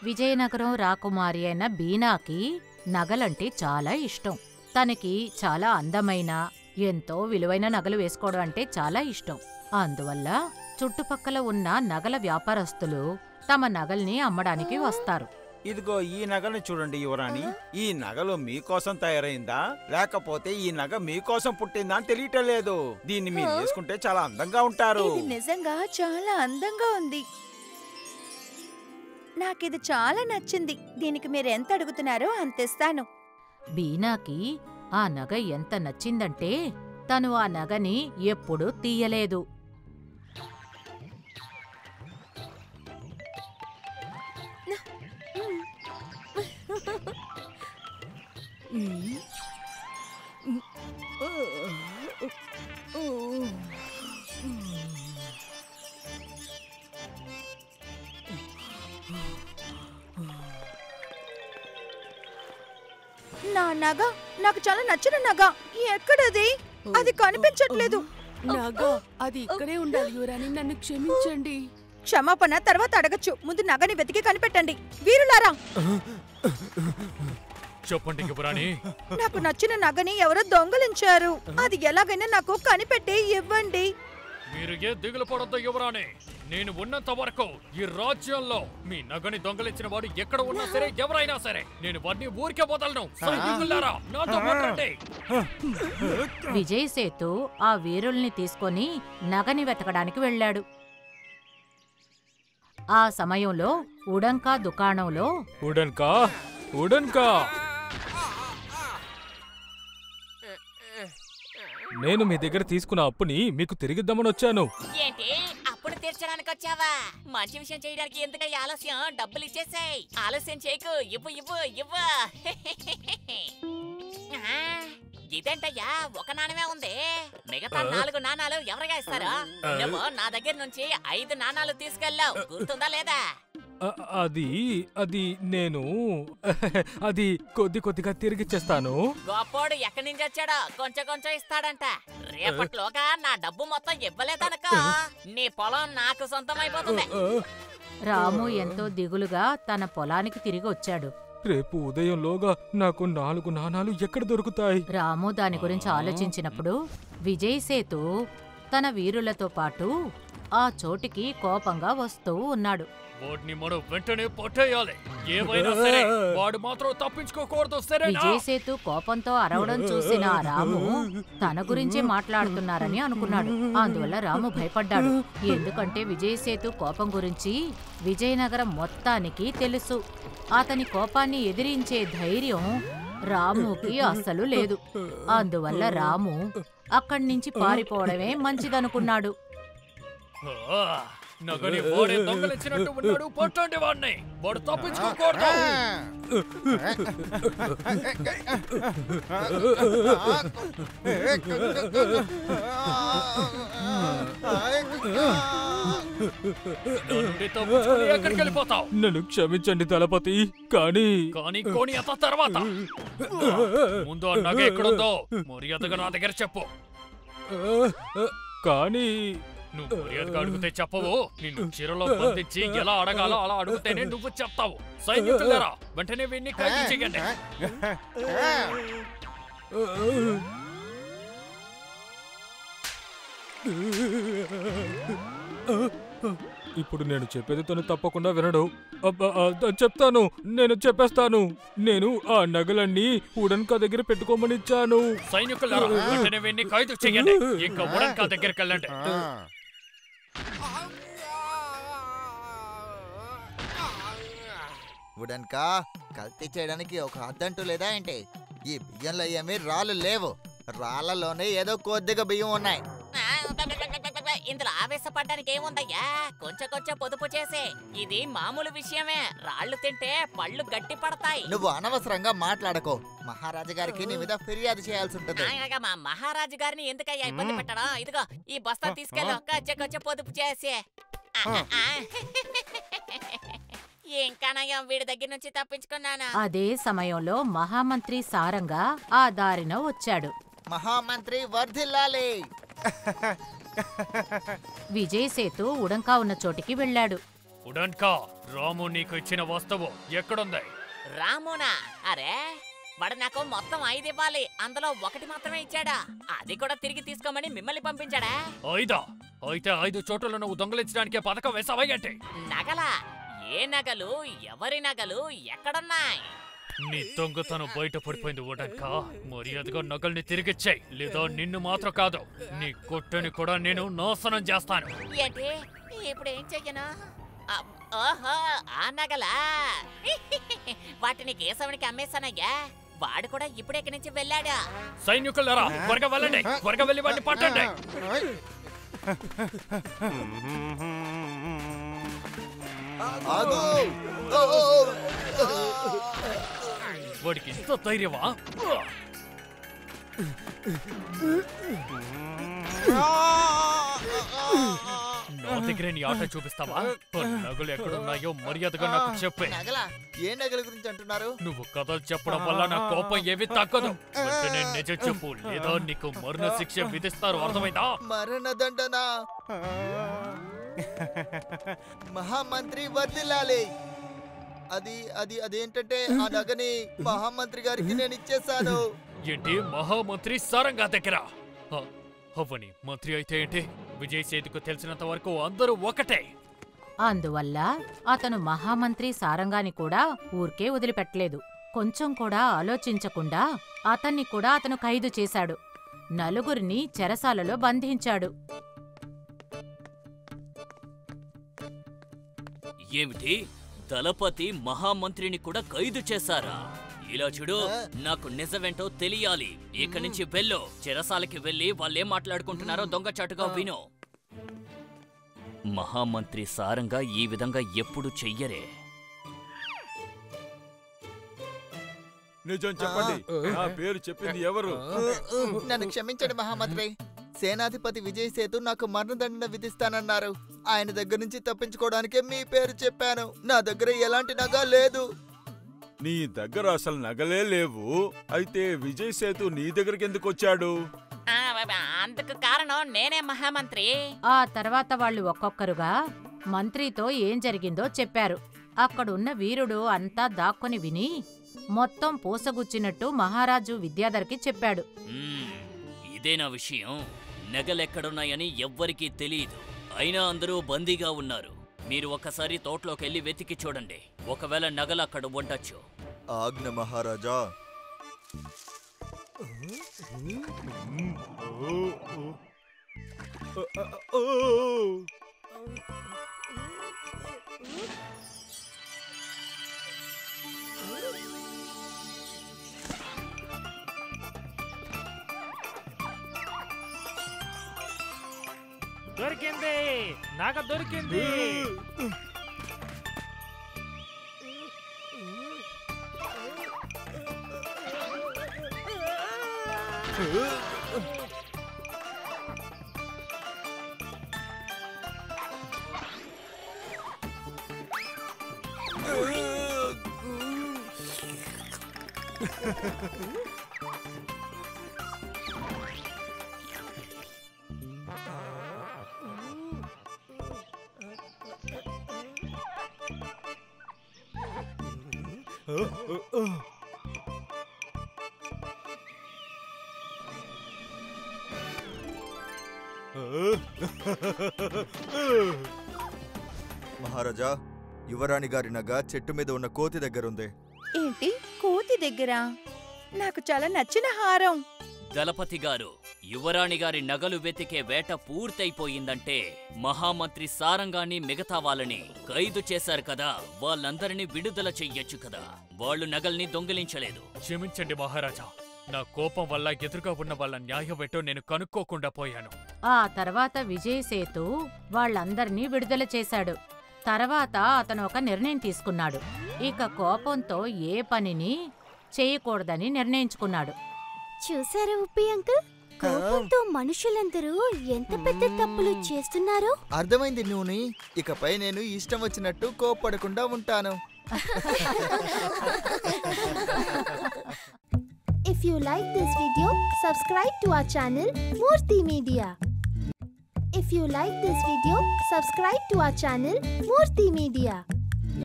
విజయనగరం రాకుమారి అయిన బీనాకి నగలంటే చాలా ఇష్టం. తనకి చాలా అందమైన, ఎంతో విలువైన నగలు వేసుకోవడం అంటే చాలా ఇష్టం. అందువల్ల చుట్టుపక్కల ఉన్న నగల వ్యాపారస్తులు తమ నగల్ని అమ్మడానికి వస్తారు. ఇదిగో ఈ నగని చూడండి యువరాణి. ఈ నగలు మీకోసం తయారైందా లేకపోతే ఈ నగ మీకోసం పుట్టిందా అని తెలియటం లేదు. దీన్ని మీరు వేసుకుంటే చాలా అందంగా ఉంటారు. ఇది నిజంగా చాలా అందంగా ఉంది. నాకిది చాలా నచ్చింది. దీనికి మీరు ఎంత అడుగుతున్నారో అంతిస్తాను. బీనాకి ఆ నగ ఎంత నచ్చిందంటే తను ఆ నగని ఎప్పుడూ తీయలేదు. నా నగ, నాకు చాలా నచ్చిన నగ ఎక్కడది? అది కనిపించట్లేదు. నగ అది ఇక్కడే ఉండాలి యువరాణి, నన్ను క్షమించండి. క్షమాపణ తర్వాత అడగచ్చు, ముందు నగని వెతికి కనిపెట్టండి. వీరులారా, చెప్పండి యువరాణి. నాకు నచ్చిన నగని ఎవరో దొంగలించారు. అది ఎలాగైనా నాకు కనిపెట్టి ఇవ్వండి. మీరు ఏ దిగులు పడొద్దు యువరాణి. నేను ఉన్నంత వరకు ఈ రాజ్యంలో మీ నగని దొంగలించిన వాడు ఎక్కడ ఉన్నా సరే, ఎవరైనా సరే, నేను వాడిని ఊరికే వదలను. సైనికులారా, నాతో మాట్లాడండి. విజయ్ సేతు ఆ వీరుల్ని తీసుకొని నగని వెతకడానికి వెళ్ళాడు. ఆ సమయంలో ఉడంకా దుకాణంలో ఉడన్కా నేను మీ దగ్గర తీసుకున్న అప్పుని మీకు తిరిగిద్దామని వచ్చాను. ఏంటి, అప్పుడు తీర్చడానికి వచ్చావా? మంచి విషయం చేయడానికి ఎందుకయ్యా ఆలస్యం? డబ్బులు ఇచ్చేసాయి. ఆలస్యం చేయకు, ఇవ్వు ఇవ్వు ఇవ్వు. ఇదేంటయ్యా, ఒక నాణ్యమే ఉంది. మిగతా 4 నాణాలు ఎవరిగా ఇస్తారా? నువ్వు నా దగ్గర నుంచి 5 నాణాలు తీసుకెళ్ళావు, గుర్తుందా లేదా? అది నేను అది కొద్దిగా తిరిగిచ్చేస్తాను. గొప్పోడు ఎక్కడి నుంచి వచ్చాడో కొంచెం కొంచెం ఇస్తాడంట. రేపట్లోగా నా డబ్బు మొత్తం ఇవ్వలేదనుకో నీ పొలం నాకు సొంతమైపోతుంది. రాము ఎంతో దిగులుగా తన పొలానికి తిరిగి వచ్చాడు. రేపు ఉదయంలోగా నాకు 4 నాణాలు ఎక్కడ దొరుకుతాయి? రాము దాని గురించి ఆలోచించినప్పుడు విజయ్ సేతు తన వీరులతో పాటు ఆ చోటికి కోపంగా వస్తూ ఉన్నాడు. వాడిని మనం వెంటనే పట్టేయాలి. ఏమైనా సరే వాడు మాత్రం తప్పించుకోకూడదు. సరే, విజయ్ సేతు కోపంతో అరవడం చూసిన రాము తన గురించే మాట్లాడుతున్నారని అనుకున్నాడు. అందువల్ల రాము భయపడ్డాడు. ఎందుకంటే విజయ్ సేతు కోపం గురించి విజయనగరం మొత్తానికి తెలుసు. అతని కోపాన్ని ఎదిరించే ధైర్యం రాముకి అస్సలు లేదు. అందువల్ల రాము అక్కడి నుంచి పారిపోవడమే మంచిదనుకున్నాడు. నగని వాడే దొంగలించినట్టు ఉన్నాడు. పట్టండి వాడిని, వాడు తప్పించుకోకూడదు. ఎక్కడికి వెళ్ళిపోతావు? నన్ను క్షమించండి దళపతి. కానీ కోని అత తర్వాత ముందు ఆ నగ ఎక్కడుందో మర్యాదగా నా దగ్గర చెప్పు. కానీ నువ్వు మర్యాదగా అడిగితే చెప్పవు. నిన్ను చీరలో బంధించి ఎలా అడగాలో అలా అడిగితేనే నువ్వు చెప్తావు. సైనికులారా, వెంటనే వీడిని ఖైదు చేయండి. ఇప్పుడు నేను చెప్పేది తను తప్పకుండా వినడు. చెప్తాను, నేను చెప్పేస్తాను. నేను ఆ నగలన్నీ ఉడన్కా దగ్గర పెట్టుకోమని ఇచ్చాను. సైనికులారా, వెంటనే వీడిని ఖైదు చేయండి. ఇంకా ఉడన్కా దగ్గరికి వెళ్ళండి. ఉడన్కా, కల్తీ చేయడానికి ఒక అద్దంటూ లేదా ఏంటి? ఈ బియ్యంలో ఏమీ రాళ్ళు లేవు. రాళ్లలోనే ఏదో కొద్దిగా బియ్యం ఉన్నాయి. ఇందులో ఆవేశపడ్డానికి ఏముందయ్యా? కొంచెం కొంచెం పొదుపు చేసే. ఇది మామూలు విషయమే. రాళ్లు తింటే పళ్ళు గట్టి పడతాయి. నువ్వు అనవసరంగా మాట్లాడకో. మహారాజు గారికి నీ మీద ఫిర్యాదు చేయాల్సి ఉంటుంది. మా మహారాజు గారిని ఎందుకయ్యా ఇబ్బంది పెట్టడం? ఇదిగో ఈ బస్తా తీసుకెళ్ళు, కొంచెం కొంచెం పొదుపు చేసే. ఇంకానయ్యా వీడి దగ్గర నుంచి తప్పించుకున్నాను. అదే సమయంలో మహామంత్రి సారంగా ఆ దారిన వచ్చాడు. మహామంత్రి వర్ధిల్లాలి. విజయ్ సేతు ఉడంకా ఉన్న చోటికి వెళ్ళాడు. ఉడన్కా రాము నీకు ఇచ్చిన వస్తువు ఎక్కడుంది? రామునా? అరే వాడు నాకు మొత్తం 5 ఇవ్వాలి, అందులో 1 మాత్రమే ఇచ్చాడా? అది కూడా తిరిగి తీసుకోమని మిమ్మల్ని పంపించాడా? 5? అయితే 5 చోట్ల నువ్వు దొంగలించడానికే పథకం వేసావయ్యంటే. నగలా? ఏ నగలు? ఎవరి నగలు? ఎక్కడున్నాయి? నీ దొంగతనం బయట పడిపోయింది ఉడన్కా. మర్యాదగా నగల్ని తిరిగిచ్చాయి, లేదా నిన్ను మాత్రం కాదు నీ కొట్టుని కూడా నేను నాశనం చేస్తాను. ఏంటి ఇప్పుడు ఏం చెయ్యను? ఓహో, ఆ నగలా? వాటిని కేశవునికి అమ్మేశానయ్యా. వాడు కూడా ఇప్పుడే ఇక్కడి నుంచి వెళ్ళాడా? సైనికులారా, త్వరగా వెళ్ళండి, త్వరగా వెళ్ళి వాడిని పట్టండి. వాడికి ఇంత ధైర్యమా? నా దగ్గరే నీ ఆట చూపిస్తావా? నగలు ఎక్కడున్నాయో మర్యాదగా నాకు చెప్పే. ఏ నగల గురించి అంటున్నారు? నువ్వు కథలు చెప్పడం వల్ల నా కోపం ఏవి తగ్గదు. వెంటనే నిజం చెప్పు, లేదా నీకు మరణ శిక్ష విధిస్తారు, అర్థమైందా? మరణదండన. మహామంత్రి వర్ధిల్లాలి. అదేంటంటే ఆ నగని మహామంత్రి గారికి నేను ఇచ్చేసాను. ఏంటి మహామంత్రి సారంగా దగ్గర? అవ్వని మంత్రి అయితే ఏంటి? విజయ్ సేతుకు తెలిసినంత వరకు అందరూ ఒకటే. అందువల్ల అతను మహామంత్రి సారంగాని కూడా ఊరికే వదిలిపెట్టలేదు. కొంచెం కూడా ఆలోచించకుండా అతన్ని కూడా అతను ఖైదు చేశాడు. 4 చెరసాలలో బంధించాడు. ఏమిటి, దళపతి మహామంత్రిని కూడా ఖైదు చేశారా? ఇలా చూడు, నాకు నిజమేంటో తెలియాలి. ఇక్కడి నుంచి వెళ్ళు, చెరసాలకి వెళ్ళి వాళ్ళేం మాట్లాడుకుంటున్నారో దొంగచాటుగా విను. మహామంత్రి సారంగా ఈ విధంగా ఎప్పుడు చెయ్యరే. నిజం చెప్పండి, నా పేరు చెప్పింది ఎవరు? నన్ను క్షమించండి మహామంత్రి. సేనాధిపతి విజయ్ సేతు నాకు మరణదండన విధిస్తానన్నారు. ఆయన దగ్గర నుంచి తప్పించుకోవడానికే మీ పేరు చెప్పాను. నా దగ్గర ఎలాంటి నగ లేదు. నీ దగ్గర అసలు నగలే లేవు. అయితే విజయ్ సేతు నీ దగ్గరికి ఎందుకు వచ్చాడు? అందుకు కారణం నేనే మహామంత్రి. ఆ తర్వాత వాళ్ళు ఒక్కొక్కరుగా మంత్రితో ఏం జరిగిందో చెప్పారు. అక్కడున్న వీరుడు అంతా దాక్కుని విని మొత్తం పూసగుచ్చినట్టు మహారాజు విద్యాధర్కి చెప్పాడు. ఇదేనా విషయం? నగలెక్కడున్నాయని ఎవ్వరికీ తెలియదు. అయినా అందరూ బందీగా ఉన్నారు. మీరు ఒక్కసారి తోటలోకెళ్ళి వెతికి చూడండి. ఒకవేళ నగలు అక్కడ ఉండొచ్చు. ఆజ్ఞ మహారాజా. దొరికింది, నగ దొరికింది. మహారాజా, యువరాణి గారి నగ చెట్టు మీద ఉన్న కోతి దగ్గరుంది. ఏంటి కోతి దగ్గర? నాకు చాలా నచ్చిన హారం. దళపతి గారు, యువరాణి గారి నగలు వెతికే వేట పూర్తయిపోయిందంటే మహామంత్రి సారంగాన్ని మిగతా వాళ్ళని ఖైదు చేశారు కదా, వాళ్ళందరినీ విడుదల చెయ్యొచ్చు కదా. వాళ్ళు నగల్ని దొంగిలించలేదు. క్షమించండి మహారాజా, నా కోపం వల్ల ఎదురుగా ఉన్న వాళ్ళ న్యాయవేటో నేను కనుక్కోకుండా పోయాను. ఆ తర్వాత విజయ్ సేతు వాళ్ళందర్నీ విడుదల చేశాడు. తర్వాత అతను ఒక నిర్ణయం తీసుకున్నాడు. ఇక కోపంతో ఏ పనిని చేయకూడదని నిర్ణయించుకున్నాడు. చూసారా ఉప్పి అంకుల్, కోపంతో మనుషులందరూ ఎంత పెద్ద తప్పులు చేస్తున్నారో. అర్థమైంది నూని. ఇకపై నేను ఇష్టం వచ్చినట్టు కోప్పడకుండా ఉంటాను. If you like this video, subscribe to our channel Murthy Media. If you like this video, subscribe to our channel Murthy Media.